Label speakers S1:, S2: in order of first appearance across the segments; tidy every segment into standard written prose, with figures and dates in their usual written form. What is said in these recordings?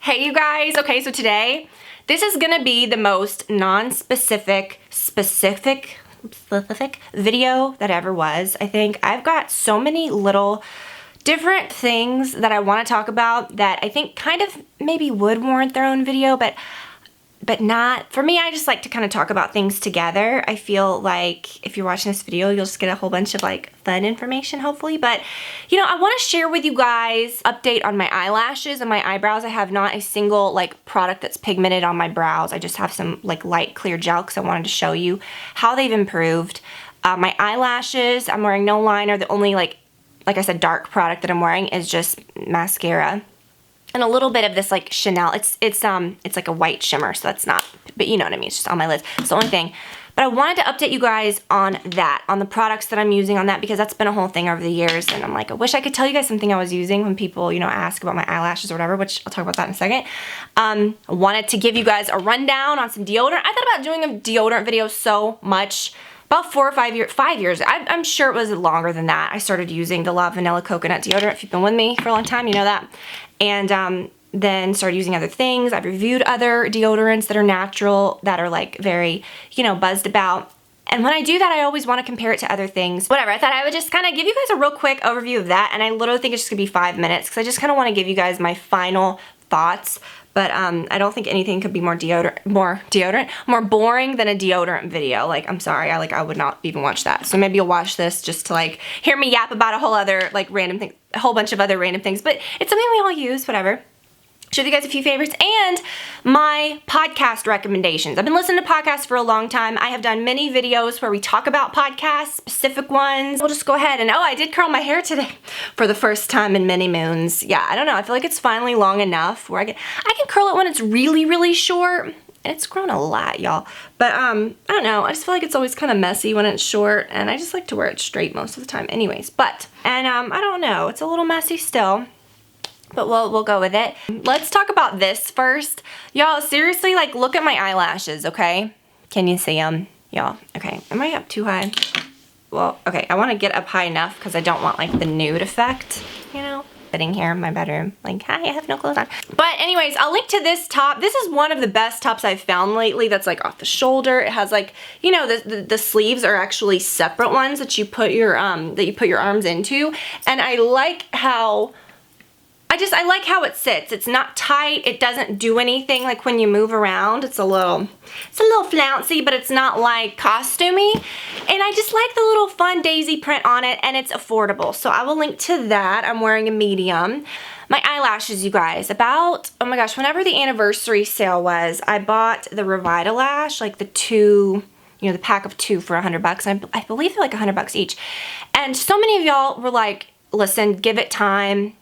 S1: Hey you guys, okay, so today, this is gonna be the most non-specific, specific video that ever was. I think I've got so many little different things that I wanna talk about that I think kind of maybe would warrant their own video, but not. For me, I just like to kind of talk about things together. I feel like if you're watching this video, you'll just get a whole bunch of like fun information, hopefully. But, you know, I want to share with you guys update on my eyelashes and my eyebrows. I have not a single like product that's pigmented on my brows. I just have some like light clear gel because I wanted to show you how they've improved. My eyelashes, I'm wearing no liner. The only like I said, dark product that I'm wearing is just mascara. And a little bit of this like Chanel, it's like a white shimmer, so that's not, but you know what I mean, it's just on my lids. It's the only thing. But I wanted to update you guys on that, on the products that I'm using on that, because that's been a whole thing over the years, and I'm like, I wish I could tell you guys something I was using when people, you know, ask about my eyelashes or whatever, which I'll talk about that in a second. I wanted to give you guys a rundown on some deodorant. I thought about doing a deodorant video so much. About 4 or 5 years, 5 years. I'm sure it was longer than that. I started using the La Vanilla Coconut deodorant. If you've been with me for a long time, you know that. And then started using other things. I've reviewed other deodorants that are natural, that are like very, you know, buzzed about. And when I do that, I always want to compare it to other things. Whatever, I thought I would just kind of give you guys a real quick overview of that. And I literally think it's just gonna be 5 minutes because I just kind of want to give you guys my final thoughts. But I don't think anything could be more boring than a deodorant video. Like, I'm sorry, I would not even watch that. So maybe you'll watch this just to like hear me yap about a whole other like random thing, a whole bunch of other random things. But it's something we all use, whatever. Show you guys a few favorites and my podcast recommendations. I've been listening to podcasts for a long time. I have done many videos where we talk about podcasts, specific ones. We'll just go ahead and, oh, I did curl my hair today for the first time in many moons. Yeah, I don't know. I feel like it's finally long enough where I can curl it when it's really, really short. And it's grown a lot, y'all. But I don't know. I just feel like it's always kind of messy when it's short, and I just like to wear it straight most of the time anyways. But, and I don't know. It's a little messy still. But we'll go with it. Let's talk about this first. Y'all, seriously, like, look at my eyelashes, okay? Can you see them? Y'all, okay. Am I up too high? Well, okay, I want to get up high enough because I don't want, like, the nude effect, you know? Sitting here in my bedroom, like, hi, I have no clothes on. But anyways, I'll link to this top. This is one of the best tops I've found lately that's, like, off the shoulder. It has, like, you know, the sleeves are actually separate ones that you put your arms into. And I like how... I like how it sits. It's not tight. It doesn't do anything. Like when you move around, it's a little flouncy, but it's not like costumey. And I just like the little fun daisy print on it, and it's affordable. So I will link to that. I'm wearing a medium. My eyelashes, you guys, about, oh my gosh, whenever the anniversary sale was, I bought the Revita Lash, like the two, you know, the pack of 2 for $100. And I believe they're like $100 each. And so many of y'all were like, listen, give it time.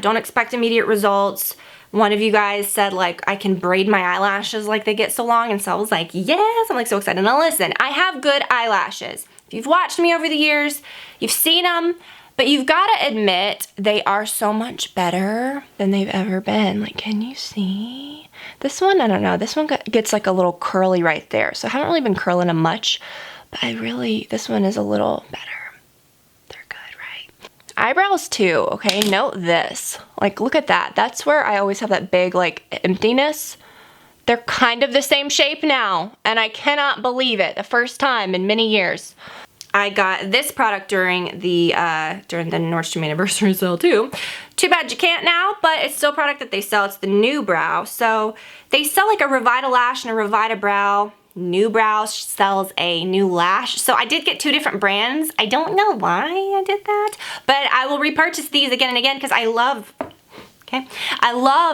S1: Don't expect immediate results. One of you guys said, like, I can braid my eyelashes like they get so long. And so I was like, yes, I'm like so excited. Now listen, I have good eyelashes. If you've watched me over the years, you've seen them, but you've got to admit they are so much better than they've ever been. Like, can you see? This one, I don't know. This one gets like a little curly right there. So I haven't really been curling them much, but this one is a little better. Eyebrows too, okay? Note this. Like, look at that. That's where I always have that big, like, emptiness. They're kind of the same shape now, and I cannot believe it. The first time in many years. I got this product during the Nordstrom anniversary sale too. Too bad you can't now, but it's still a product that they sell. It's the New Brow. So they sell like a Revita Lash and a Revita Brow. New Brow sells a New Lash. So I did get 2 different brands. I don't know why I did that, but I will repurchase these again and again because I love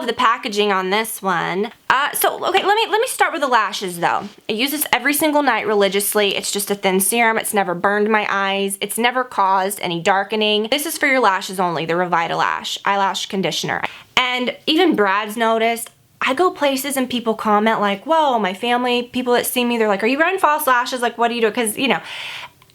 S1: the packaging on this one. Okay, let me start with the lashes though. I use this every single night religiously. It's just a thin serum. It's never burned my eyes. It's never caused any darkening. This is for your lashes only, the Revita Lash eyelash conditioner. And even Brad's noticed, I go places and people comment like, whoa, my family, people that see me, they're like, are you wearing false lashes? Like, what do you do? Because, you know,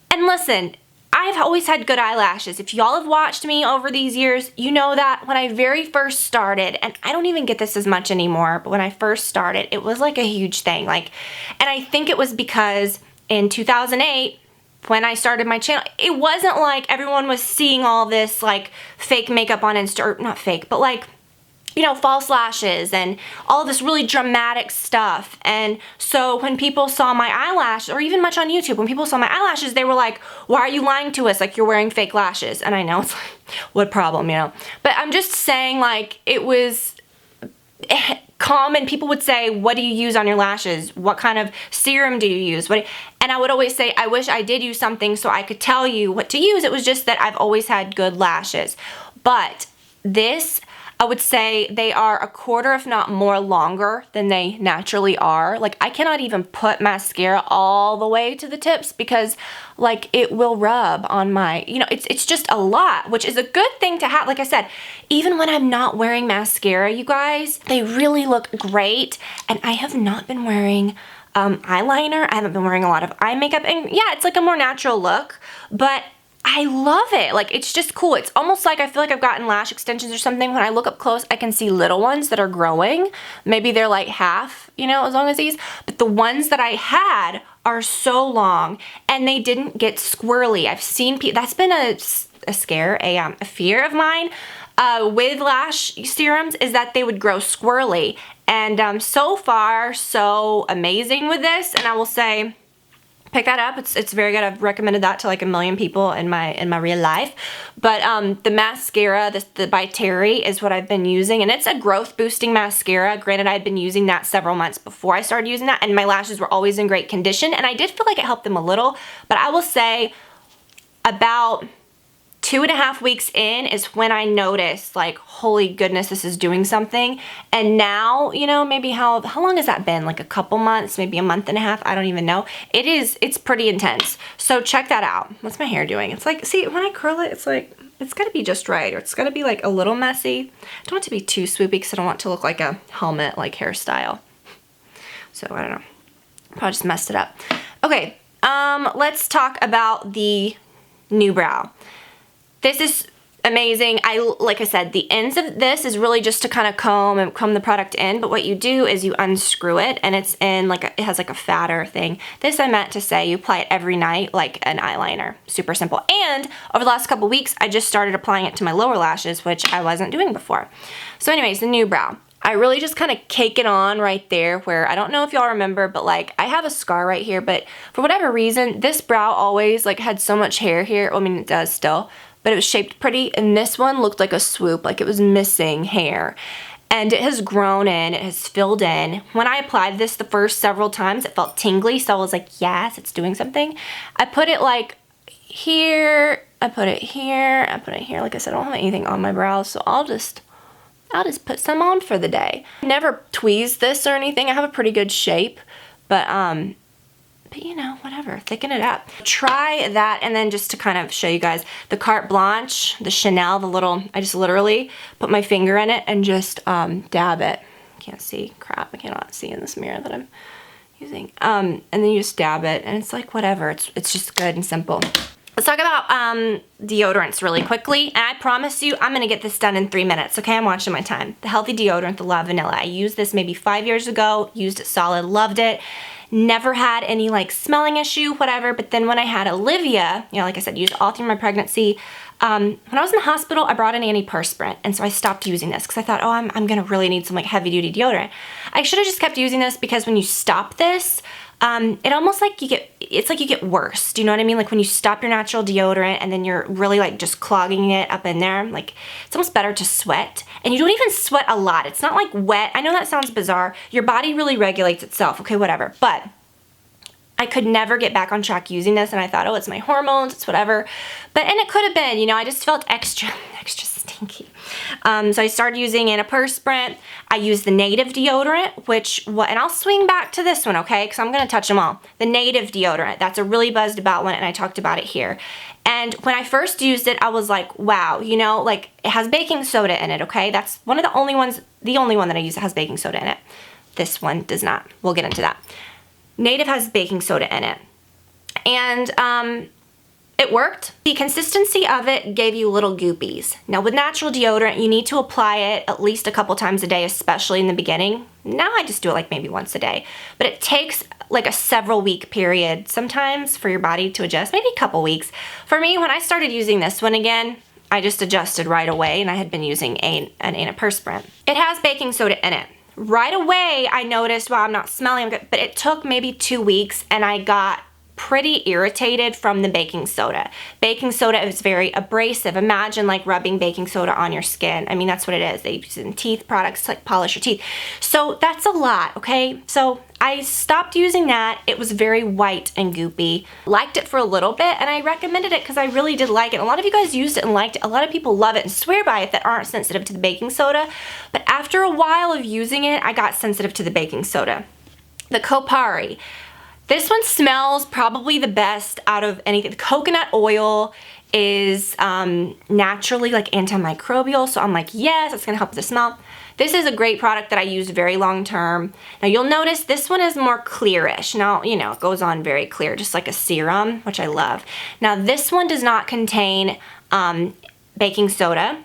S1: and listen, I've always had good eyelashes. If y'all have watched me over these years, you know that when I very first started, and I don't even get this as much anymore, but when I first started, it was like a huge thing. Like, and I think it was because in 2008, when I started my channel, it wasn't like everyone was seeing all this like fake makeup on Insta, or not fake, but like you know, false lashes and all this really dramatic stuff. And so when people saw my eyelash, or even much on YouTube, when people saw my eyelashes, they were like, why are you lying to us? Like, you're wearing fake lashes. And I know, it's like, what problem, you know? But I'm just saying, like, it was common. People would say, what do you use on your lashes? What kind of serum do you use? And I would always say, I wish I did use something so I could tell you what to use. It was just that I've always had good lashes. But this, I would say they are a quarter, if not more, longer than they naturally are. Like, I cannot even put mascara all the way to the tips because, like, it will rub on my, you know, it's just a lot, which is a good thing to have. Like I said, even when I'm not wearing mascara, you guys, they really look great. And I have not been wearing eyeliner. I haven't been wearing a lot of eye makeup. And yeah, it's like a more natural look, but I love it. Like, it's just cool. It's almost like I feel like I've gotten lash extensions or something. When I look up close, I can see little ones that are growing. Maybe they're like half, you know, as long as these. But the ones that I had are so long and they didn't get squirrely. I've seen people, that's been a scare, a fear of mine with lash serums, is that they would grow squirrely. And so far, so amazing with this. And I will say, pick that up. It's very good. I've recommended that to like 1 million people in my real life. But the mascara, the by Terry, is what I've been using, and it's a growth boosting mascara. Granted, I had been using that several months before I started using that, and my lashes were always in great condition, and I did feel like it helped them a little. But I will say about 2.5 weeks in is when I noticed, like, holy goodness, this is doing something. And now, you know, maybe how long has that been? Like a couple months, maybe a month and a half, I don't even know. It's pretty intense. So check that out. What's my hair doing? It's like, see, when I curl it, it's like, it's gotta be just right, or it's gotta be like a little messy. I don't want it to be too swoopy because I don't want it to look like a helmet like hairstyle. So I don't know, probably just messed it up. Okay, let's talk about the new brow. This is amazing. Like I said, the ends of this is really just to kind of comb the product in, but what you do is you unscrew it, and it's in like it has like a fatter thing. This I meant to say, you apply it every night like an eyeliner. Super simple. And over the last couple weeks, I just started applying it to my lower lashes, which I wasn't doing before. So anyways, the new brow. I really just kind of cake it on right there where, I don't know if y'all remember, but like I have a scar right here, but for whatever reason, this brow always like had so much hair here. I mean, it does still, but it was shaped pretty, and this one looked like a swoop, like it was missing hair. And it has grown in, it has filled in. When I applied this the first several times, it felt tingly, so I was like, yes, it's doing something. I put it like here, I put it here, I put it here. Like I said, I don't have anything on my brows, so I'll just put some on for the day. I never tweezed this or anything. I have a pretty good shape, but you know, whatever, thicken it up. Try that, and then just to kind of show you guys, the Carte Blanche, the Chanel, the little, I just literally put my finger in it and just dab it. Can't see, crap, I cannot see in this mirror that I'm using. And then you just dab it, and it's like, whatever, it's just good and simple. Let's talk about deodorants really quickly, and I promise you I'm gonna get this done in 3 minutes, okay? I'm watching my time. The Healthy Deodorant, the La Vanilla. I used this maybe 5 years ago, used it solid, loved it. Never had any like smelling issue, whatever, but then when I had Olivia, you know, like I said, used it all through my pregnancy. When I was in the hospital, I brought an antiperspirant, and so I stopped using this because I thought, oh, I'm gonna really need some like heavy duty deodorant. I should have just kept using this because when you stop this, it almost like it's like you get worse. Do you know what I mean? Like when you stop your natural deodorant and then you're really like just clogging it up in there, like it's almost better to sweat. And you don't even sweat a lot. It's not like wet. I know that sounds bizarre. Your body really regulates itself. Okay, whatever. But I could never get back on track using this, and I thought, oh, it's my hormones, it's whatever. And it could have been, you know, I just felt extra stinky. So I started using antiperspirant. I used the Native deodorant, and I'll swing back to this one, okay? Because I'm gonna touch them all. The Native deodorant, that's a really buzzed about one, and I talked about it here. And when I first used it, I was like, wow, you know, like it has baking soda in it, okay? That's one of the only one that I use that has baking soda in it. This one does not. We'll get into that. Native has baking soda in it. And it worked. The consistency of it gave you little goopies. Now with natural deodorant, you need to apply it at least a couple times a day, especially in the beginning. Now I just do it like maybe once a day. But it takes like a several week period sometimes for your body to adjust, maybe a couple weeks. For me, when I started using this one again, I just adjusted right away, and I had been using an antiperspirant. It has baking soda in it. Right away, I noticed, wow, I'm not smelling good, but it took maybe 2 weeks, and I got pretty irritated from the baking soda. Baking soda is very abrasive. Imagine like rubbing baking soda on your skin. I mean, that's what it is. They use it in teeth products to like polish your teeth. So that's a lot, okay? So I stopped using that. It was very white and goopy. Liked it for a little bit, and I recommended it because I really did like it. A lot of you guys used it and liked it. A lot of people love it and swear by it that aren't sensitive to the baking soda. But after a while of using it, I got sensitive to the baking soda. The Kopari. This one smells probably the best out of anything. The coconut oil is naturally like antimicrobial, so I'm like, yes, it's gonna help with the smell. This is a great product that I use very long term. Now you'll notice this one is more clearish. Now, you know, it goes on very clear, just like a serum, which I love. Now this one does not contain baking soda.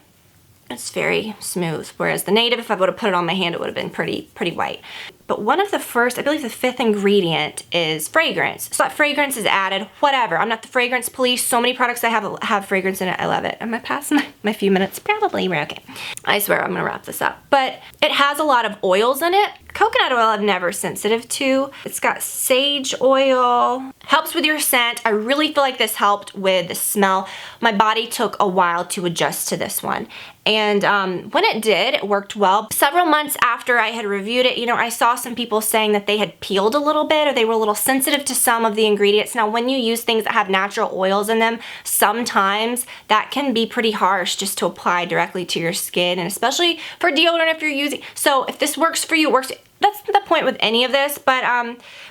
S1: It's very smooth, whereas the Native, if I would have put it on my hand, it would have been pretty white. But one of the first, I believe the 5th ingredient is fragrance. So that fragrance is added, whatever. I'm not the fragrance police. So many products I have fragrance in it. I love it. Am I past my few minutes? Probably. We're okay. I swear I'm gonna wrap this up. But it has a lot of oils in it. Coconut oil I'm never sensitive to. It's got sage oil. Helps with your scent. I really feel like this helped with the smell. My body took a while to adjust to this one. And when it did, it worked well. Several months after I had reviewed it, you know, I saw some people saying that they had peeled a little bit or they were a little sensitive to some of the ingredients. Now, when you use things that have natural oils in them, sometimes that can be pretty harsh just to apply directly to your skin, and especially for deodorant if you're using. So if this works for you, it works. That's the point with any of this, but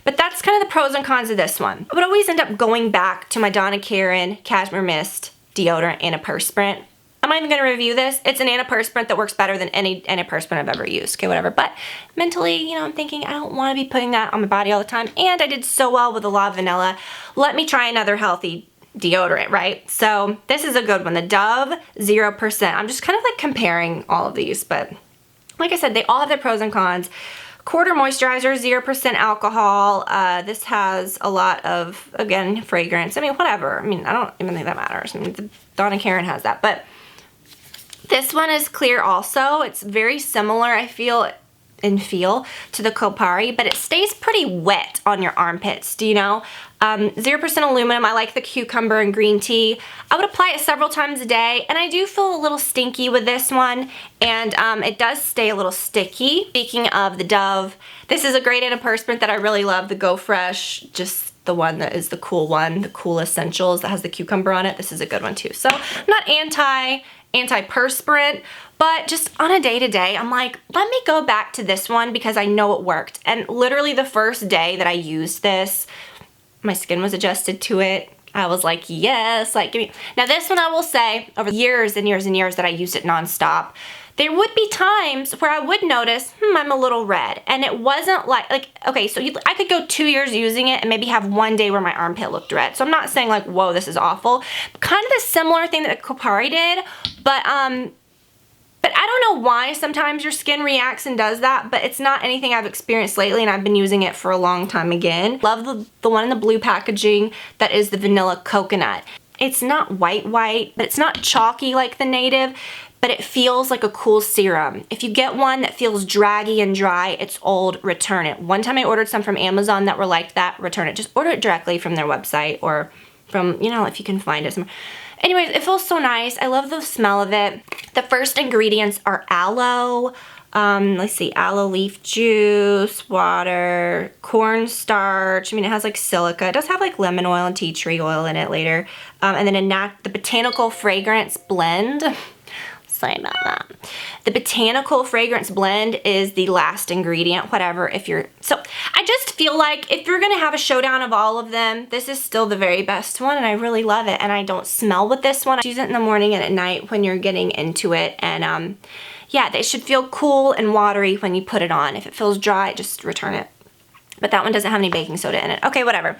S1: that's kind of the pros and cons of this one. I would always end up going back to my Donna Karan Cashmere Mist deodorant antiperspirant. I'm not even going to review this. It's an antiperspirant that works better than any antiperspirant I've ever used. Okay, whatever. But mentally, you know, I'm thinking I don't want to be putting that on my body all the time. And I did so well with the La Vanilla. Let me try another healthy deodorant, right? So this is a good one. The Dove 0%. I'm just kind of like comparing all of these. But like I said, they all have their pros and cons. Quarter moisturizer, 0% alcohol. This has a lot of, again, fragrance. I mean, whatever. I mean, I don't even think that matters. I mean, the Donna Karan has that. But this one is clear also. It's very similar, I feel to the Kopari, but it stays pretty wet on your armpits, do you know? 0% aluminum. I like the cucumber and green tea. I would apply it several times a day, and I do feel a little stinky with this one, and it does stay a little sticky. Speaking of the Dove, this is a great antiperspirant that I really love, the Go Fresh, just the one that is the cool one, the Cool Essentials that has the cucumber on it. This is a good one too. So I'm not antiperspirant, but just on a day-to-day, I'm like, let me go back to this one because I know it worked. And literally the first day that I used this, my skin was adjusted to it. I was like, yes, like give me. Now this one I will say, over years and years and years that I used it nonstop, there would be times where I would notice, I'm a little red. And it wasn't like okay, so I could go 2 years using it and maybe have one day where my armpit looked red. So I'm not saying like, whoa, this is awful. Kind of the similar thing that the Kopari did, but I don't know why sometimes your skin reacts and does that, but it's not anything I've experienced lately, and I've been using it for a long time again. Love the one in the blue packaging that is the vanilla coconut. It's not white, but it's not chalky like the Native, but it feels like a cool serum. If you get one that feels draggy and dry, it's old, return it. One time I ordered some from Amazon that were like that, return it. Just order it directly from their website or from, you know, if you can find it somewhere. Anyways, it feels so nice. I love the smell of it. The first ingredients are aloe. Let's see, aloe leaf juice, water, cornstarch. I mean, it has like silica. It does have like lemon oil and tea tree oil in it later. And then the botanical fragrance blend. Sorry about that. The botanical fragrance blend is the last ingredient, whatever, so I just feel like if you're gonna have a showdown of all of them, this is still the very best one, and I really love it, and I don't smell with this one. I use it in the morning and at night when you're getting into it, and yeah, they should feel cool and watery when you put it on. If it feels dry, just return it. But that one doesn't have any baking soda in it. Okay, whatever.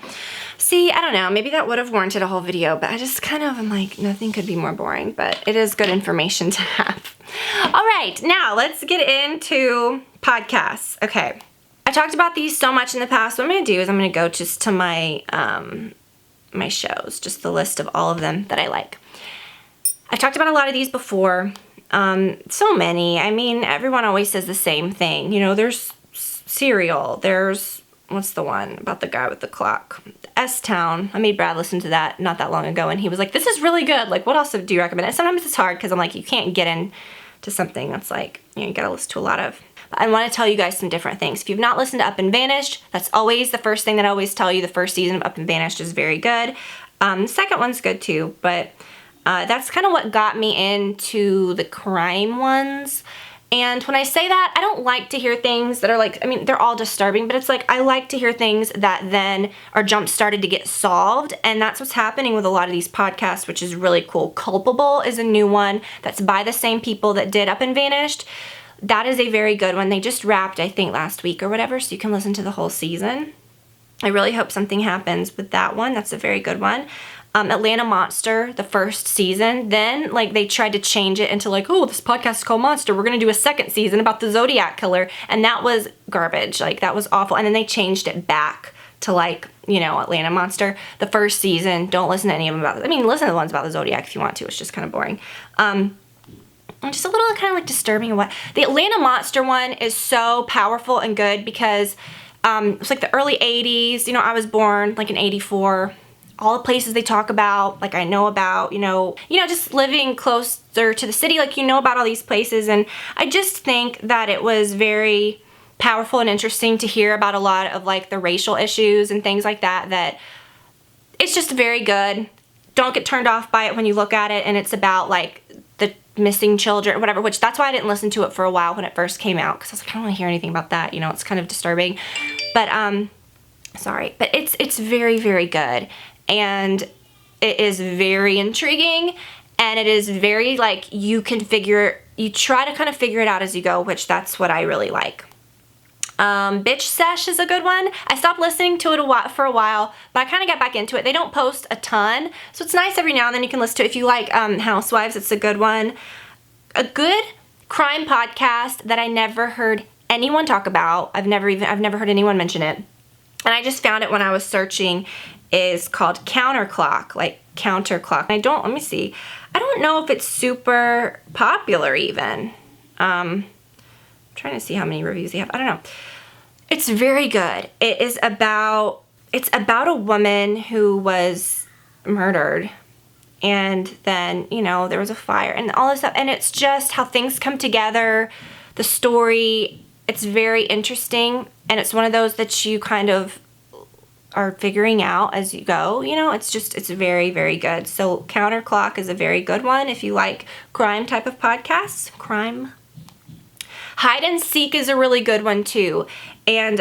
S1: See, I don't know. Maybe that would have warranted a whole video, but I just kind of am like, nothing could be more boring, but it is good information to have. All right, now let's get into podcasts. Okay, I talked about these so much in the past. What I'm going to do is I'm going to go just to my, my shows, just the list of all of them that I like. I've talked about a lot of these before. So many. I mean, everyone always says the same thing. You know, there's Serial. There's, what's the one about the guy with the clock? S-Town. I made Brad listen to that not that long ago, and he was like, this is really good. Like, what else do you recommend? And sometimes it's hard because I'm like, you can't get into something that's like, you know, you gotta listen to a lot of. But I want to tell you guys some different things. If you've not listened to Up and Vanished, that's always the first thing that I always tell you. The first season of Up and Vanished is very good. The second one's good too, but that's kind of what got me into the crime ones. And when I say that, I don't like to hear things that are like, I mean, they're all disturbing, but it's like, I like to hear things that then are jump started to get solved. And that's what's happening with a lot of these podcasts, which is really cool. Culpable is a new one that's by the same people that did Up and Vanished. That is a very good one. They just wrapped, I think, last week or whatever, so you can listen to the whole season. I really hope something happens with that one. That's a very good one. Atlanta Monster, the first season, then like they tried to change it into like, oh, this podcast is called Monster. We're going to do a second season about the Zodiac Killer. And that was garbage. Like, that was awful. And then they changed it back to like, you know, Atlanta Monster. The first season, don't listen to any of them about, I mean, listen to the ones about the Zodiac if you want to. It's just kind of boring. Just a little kind of like disturbing and what. The Atlanta Monster one is so powerful and good because it's like the early 80s. You know, I was born like in 84. All the places they talk about, like I know about, you know, just living closer to the city, like you know about all these places. And I just think that it was very powerful and interesting to hear about a lot of like the racial issues and things like that, that it's just very good. Don't get turned off by it when you look at it. And it's about like the missing children or whatever, which that's why I didn't listen to it for a while when it first came out. Cause I was like, I don't want to hear anything about that. You know, it's kind of disturbing, but, sorry, but it's very, very good. And it is very intriguing, and it is very like you try to kind of figure it out as you go, which that's what I really like. Bitch Sesh is a good one. I stopped listening to it for a while, but I kind of got back into it. They don't post a ton, so it's nice every now and then you can listen to it. If you like Housewives, it's a good one. A good crime podcast that I never heard anyone talk about. I've never heard anyone mention it. And I just found it when I was searching, is called Counterclock, like Counterclock. Let me see. I don't know if it's super popular even. I'm trying to see how many reviews they have. I don't know. It's very good. It's about a woman who was murdered, and then, you know, there was a fire and all this stuff, and it's just how things come together, the story. It's very interesting, and it's one of those that you kind of are figuring out as you go. You know, it's very, very good. So Counterclock is a very good one if you like crime type of podcasts. Crime. Hide and Seek is a really good one too. And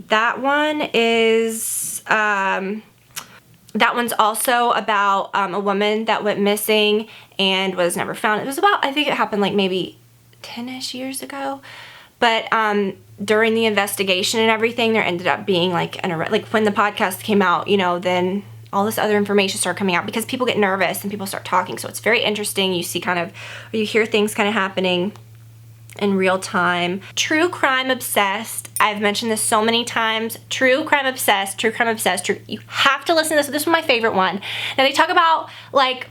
S1: that one is, that one's also about a woman that went missing and was never found. It was about, I think it happened like maybe 10-ish years ago. But during the investigation and everything, there ended up being like when the podcast came out, you know, then all this other information started coming out because people get nervous and people start talking. So it's very interesting. You see you hear things kind of happening in real time. True Crime Obsessed. I've mentioned this so many times. True Crime Obsessed. You have to listen to this. This is my favorite one. Now they talk about like,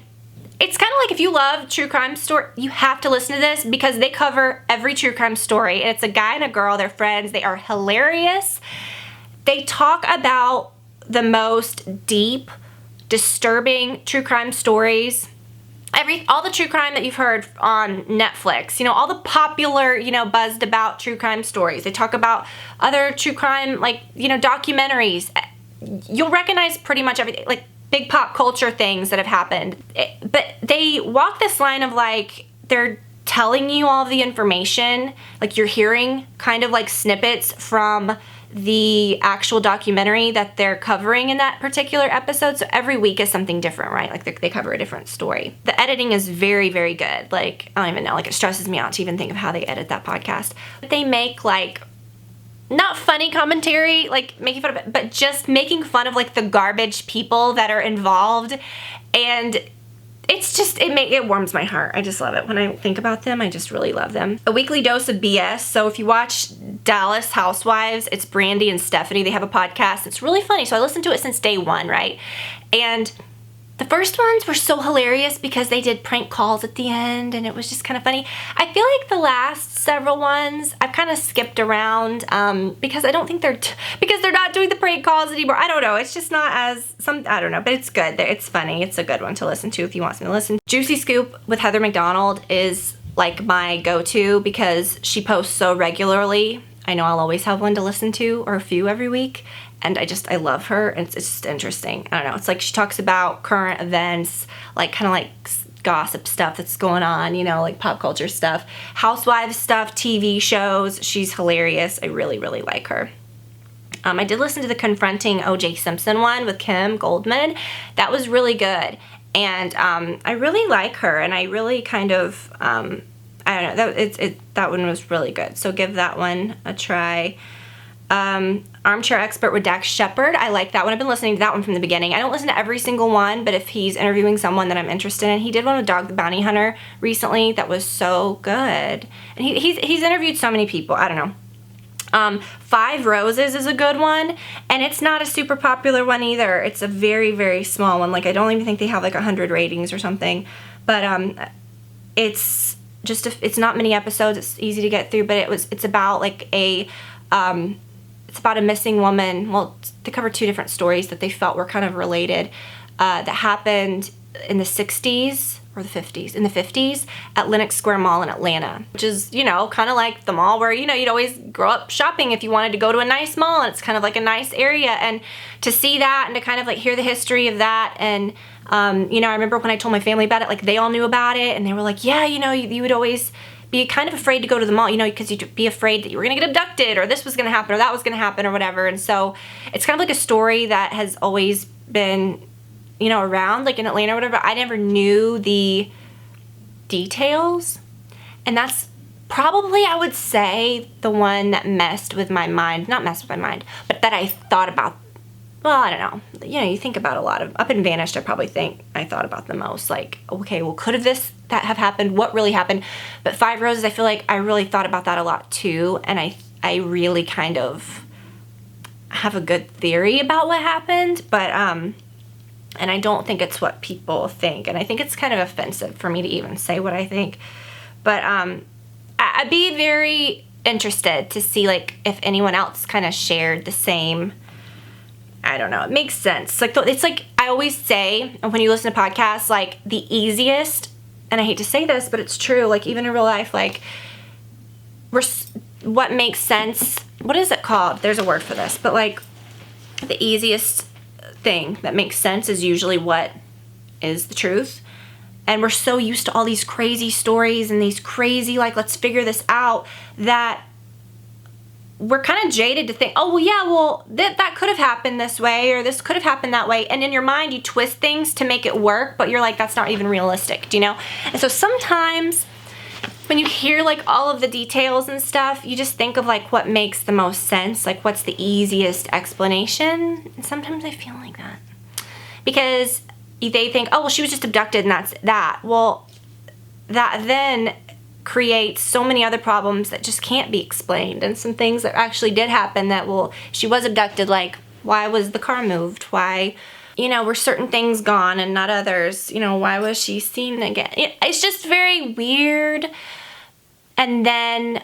S1: it's kind of like if you love true crime story, you have to listen to this because they cover every true crime story. And it's a guy and a girl, they're friends, they are hilarious. They talk about the most deep, disturbing true crime stories. All the true crime that you've heard on Netflix, you know, all the popular, you know, buzzed about true crime stories. They talk about other true crime, like, you know, documentaries. You'll recognize pretty much everything, like big pop culture things that have happened. But they walk this line of like, they're telling you all the information, like you're hearing kind of like snippets from the actual documentary that they're covering in that particular episode. So every week is something different, right? Like they cover a different story. The editing is very, very good. Like, I don't even know, like it stresses me out to even think of how they edit that podcast. They make like, not funny commentary, like making fun of it, but just making fun of like the garbage people that are involved. And it's just, it warms my heart. I just love it. When I think about them, I just really love them. A Weekly Dose of BS. So if you watch Dallas Housewives, it's Brandy and Stephanie. They have a podcast. It's really funny. So I listened to it since day one, right? And The first ones were so hilarious because they did prank calls at the end and it was just kind of funny. I feel like the last several ones I've kind of skipped around because I don't think because they're not doing the prank calls anymore. I don't know. It's just not as I don't know, but it's good. It's funny. It's a good one to listen to if you want something to listen. Juicy Scoop with Heather McDonald is like my go-to because she posts so regularly. I know I'll always have one to listen to or a few every week. And I love her, and it's just interesting. I don't know, it's like she talks about current events, like kind of like gossip stuff that's going on, you know, like pop culture stuff, housewives stuff, TV shows. She's hilarious. I really, really like her. I did listen to the Confronting O.J. Simpson one with Kim Goldman. That was really good. And I really like her, and I really kind of, I don't know, that one was really good. So give that one a try. Armchair Expert with Dax Shepard. I like that one. I've been listening to that one from the beginning. I don't listen to every single one, but if he's interviewing someone that I'm interested in, he did one with Dog the Bounty Hunter recently that was so good. And he's interviewed so many people. I don't know. Five Roses is a good one, and it's not a super popular one either. It's a very, very small one. Like, I don't even think they have like 100 ratings or something, but it's just it's not many episodes. It's easy to get through, but it's about like it's about a missing woman. Well, they cover two different stories that they felt were kind of related that happened in the 60s or the 50s, in the 50s at Lenox Square Mall in Atlanta, which is, you know, kind of like the mall where, you know, you'd always grow up shopping if you wanted to go to a nice mall, and it's kind of like a nice area. And to see that and to kind of like hear the history of that, and you know, I remember when I told my family about it, like they all knew about it, and they were like, yeah, you know, you would always be kind of afraid to go to the mall, you know, because you'd be afraid that you were going to get abducted, or this was going to happen, or that was going to happen, or whatever. And so it's kind of like a story that has always been, you know, around, like in Atlanta or whatever. I never knew the details. And that's probably, I would say, the one that messed with my mind. Not messed with my mind, but that I thought about. Well, I don't know. You know, you think about a lot of, up and Vanished, I probably think I thought about the most. Like, okay, well, could have that have happened? What really happened? But Five Roses, I feel like I really thought about that a lot too. And I really kind of have a good theory about what happened. But, and I don't think it's what people think. And I think it's kind of offensive for me to even say what I think. But I'd be very interested to see, like, if anyone else kind of shared the same. I don't know. It makes sense. Like, it's like I always say when you listen to podcasts, like the easiest, and I hate to say this, but it's true. Like, even in real life, like what makes sense. What is it called? There's a word for this, but like the easiest thing that makes sense is usually what is the truth. And we're so used to all these crazy stories and these crazy, like, let's figure this out, that we're kind of jaded to think, oh, well, yeah, well, that could have happened this way, or this could have happened that way. And in your mind, you twist things to make it work, but you're like, that's not even realistic, do you know? And so sometimes when you hear like all of the details and stuff, you just think of like what makes the most sense, like what's the easiest explanation. And sometimes I feel like that. Because they think, oh, well, she was just abducted and that's that. Well, that then creates so many other problems that just can't be explained, and some things that actually did happen that, well, she was abducted, like why was the car moved, why, you know, were certain things gone and not others, you know, why was she seen again? It's just very weird, and then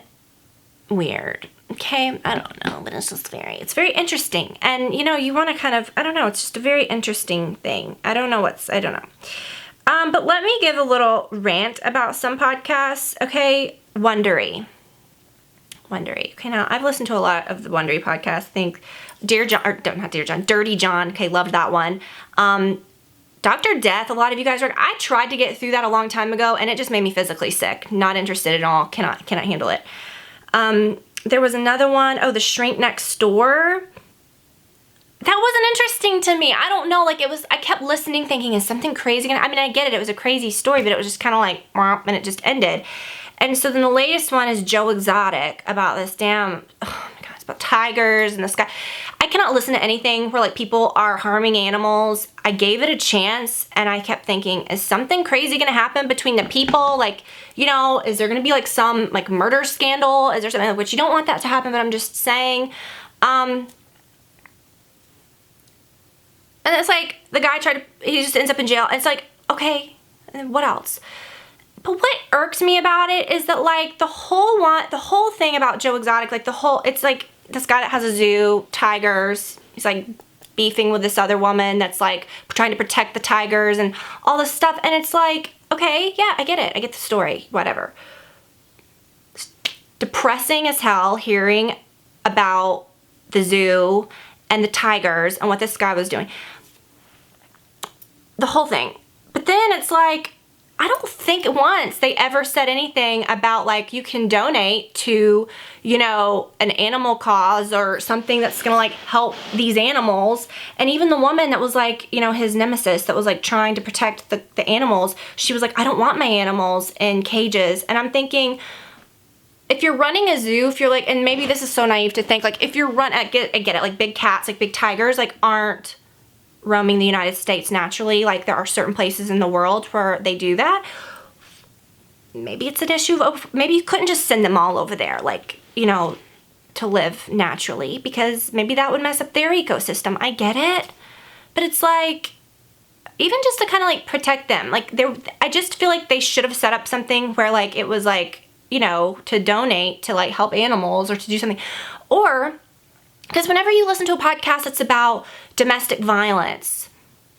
S1: weird, okay? I don't know, but it's just it's very interesting, and you know, you want to kind of, I don't know, it's just a very interesting thing. I don't know. But let me give a little rant about some podcasts, okay? Wondery. Okay, now I've listened to a lot of the Wondery podcasts. I think Dirty John. Okay, loved that one. Dr. Death, a lot of you guys I tried to get through that a long time ago, and it just made me physically sick. Not interested at all. Cannot handle it. There was another one. Oh, The Shrink Next Door. That wasn't interesting to me. I don't know, like I kept listening thinking, is something crazy gonna, I mean, I get it was a crazy story, but it was just kind of like, and it just ended. And so then the latest one is Joe Exotic, about this damn, oh my God, it's about tigers and the sky. I cannot listen to anything where like people are harming animals. I gave it a chance, and I kept thinking, is something crazy gonna happen between the people? Like, you know, is there gonna be like some like murder scandal? Is there something, which you don't want that to happen, but I'm just saying, And it's like, the guy he just ends up in jail. And it's like, okay, and what else? But what irks me about it is that, like, the whole thing about Joe Exotic, like, it's like this guy that has a zoo, tigers, he's like beefing with this other woman that's like trying to protect the tigers and all this stuff. And it's like, okay, yeah, I get it. I get the story, whatever. It's depressing as hell hearing about the zoo and the tigers and what this guy was doing. The whole thing. But then it's like, I don't think once they ever said anything about, like, you can donate to, you know, an animal cause or something that's gonna, like, help these animals. And even the woman that was, like, you know, his nemesis that was, like, trying to protect the animals, she was like, I don't want my animals in cages. And I'm thinking, if you're running a zoo, if you're like, and maybe this is so naive to think, like, if you're I get it, like, big cats, like, big tigers, like, aren't roaming the United States naturally. Like, there are certain places in the world where they do that. Maybe it's an issue of, maybe you couldn't just send them all over there, like, you know, to live naturally, because maybe that would mess up their ecosystem. I get it. But it's like, even just to kind of, like, protect them. Like, I just feel like they should have set up something where, like, it was, like, you know, to donate to, like, help animals or to do something. Or, because whenever you listen to a podcast that's about domestic violence,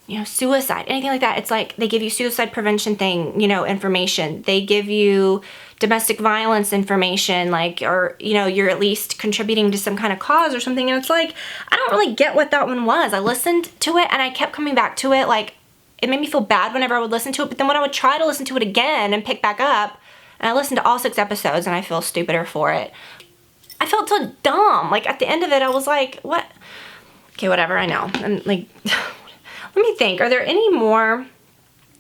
S1: you know, suicide, anything like that, it's like they give you suicide prevention thing, you know, information. They give you domestic violence information, like, or, you know, you're at least contributing to some kind of cause or something. And it's like, I don't really get what that one was. I listened to it and I kept coming back to it. Like, it made me feel bad whenever I would listen to it. But then when I would try to listen to it again and pick back up, and I listened to all 6 episodes and I feel stupider for it. I felt so dumb. Like, at the end of it, I was like, what? Okay, whatever, I know. I'm like, let me think. Are there any more?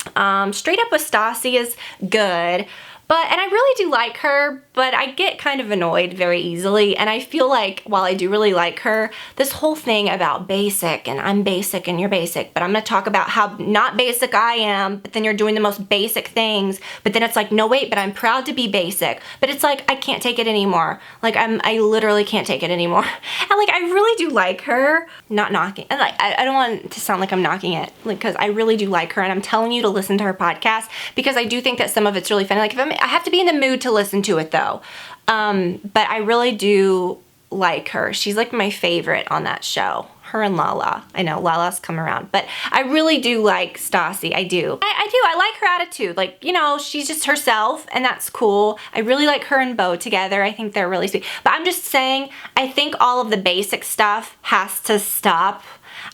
S1: Straight Up with Stassi is good. And I really do like her, but I get kind of annoyed very easily. And I feel like, while I do really like her, this whole thing about basic and I'm basic and you're basic, but I'm going to talk about how not basic I am, but then you're doing the most basic things. But then it's like, no, wait, but I'm proud to be basic. But it's like, I can't take it anymore. Like, I literally can't take it anymore. And, like, I really do like her. Not knocking. And, like, I don't want to sound like I'm knocking it, like, because I really do like her. And I'm telling you to listen to her podcast because I do think that some of it's really funny. Like, I have to be in the mood to listen to it though. But I really do like her. She's like my favorite on that show. Her and Lala. I know Lala's come around, but I really do like Stassi. I do. I do. I like her attitude. Like, you know, she's just herself and that's cool. I really like her and Bo together. I think they're really sweet. But I'm just saying, I think all of the basic stuff has to stop.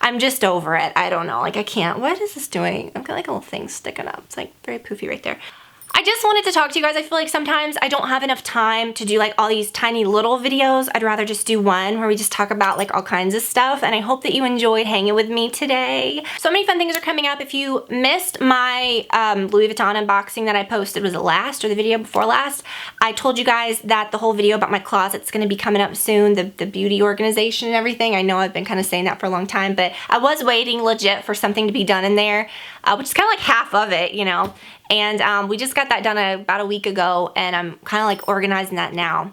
S1: I'm just over it. I don't know. Like, I can't. What is this doing? I've got like a little thing sticking up. It's like very poofy right there. I just wanted to talk to you guys. I feel like sometimes I don't have enough time to do like all these tiny little videos. I'd rather just do one where we just talk about like all kinds of stuff, and I hope that you enjoyed hanging with me today. So many fun things are coming up. If you missed my Louis Vuitton unboxing that I posted, was it last or the video before last? I told you guys that the whole video about my closet's gonna be coming up soon, the beauty organization and everything. I know I've been kind of saying that for a long time, but I was waiting legit for something to be done in there, which is kind of like half of it, you know. And we just got that done about a week ago, and I'm kind of like organizing that now.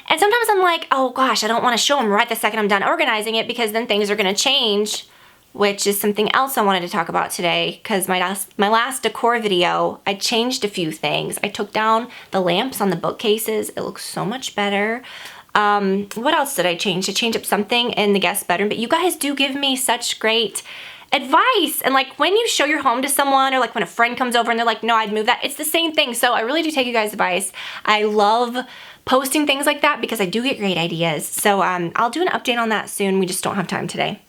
S1: And sometimes I'm like, oh gosh, I don't want to show them right the second I'm done organizing it, because then things are going to change, which is something else I wanted to talk about today, because my last decor video, I changed a few things. I took down the lamps on the bookcases. It looks so much better. What else did I change? I changed up something in the guest bedroom, but you guys do give me such great advice. And like when you show your home to someone, or like when a friend comes over and they're like, no, I'd move that, it's the same thing. So I really do take you guys' advice. I love posting things like that because I do get great ideas. So I'll do an update on that soon. We just don't have time today.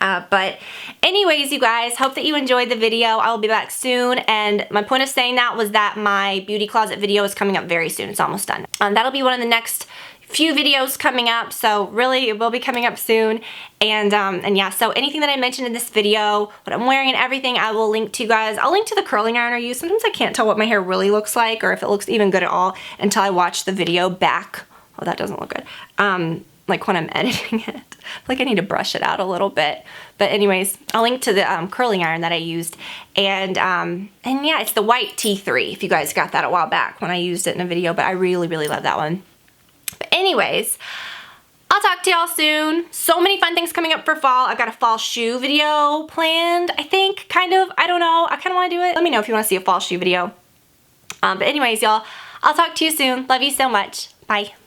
S1: But anyways, you guys, hope that you enjoyed the video. I will be back soon, and my point of saying that was that my beauty closet video is coming up very soon. It's almost done. That'll be one of the next few videos coming up, so really it will be coming up soon. And yeah, so anything that I mentioned in this video, what I'm wearing and everything, I will link to you guys. I'll link to the curling iron I use. Sometimes I can't tell what my hair really looks like, or if it looks even good at all, until I watch the video back. Oh, that doesn't look good. Like when I'm editing it. Like I need to brush it out a little bit. But anyways, I'll link to the curling iron that I used. And yeah, it's the white T3, if you guys got that a while back when I used it in a video, but I really, really love that one. But anyways, I'll I'll talk to y'all soon. So many fun things coming up for fall. I've got a fall shoe video planned, I think, kind of. I don't know. I kind of want to do it. Let me know if you want to see a fall shoe video. But anyways, y'all, I'll talk to you soon. Love you so much. Bye.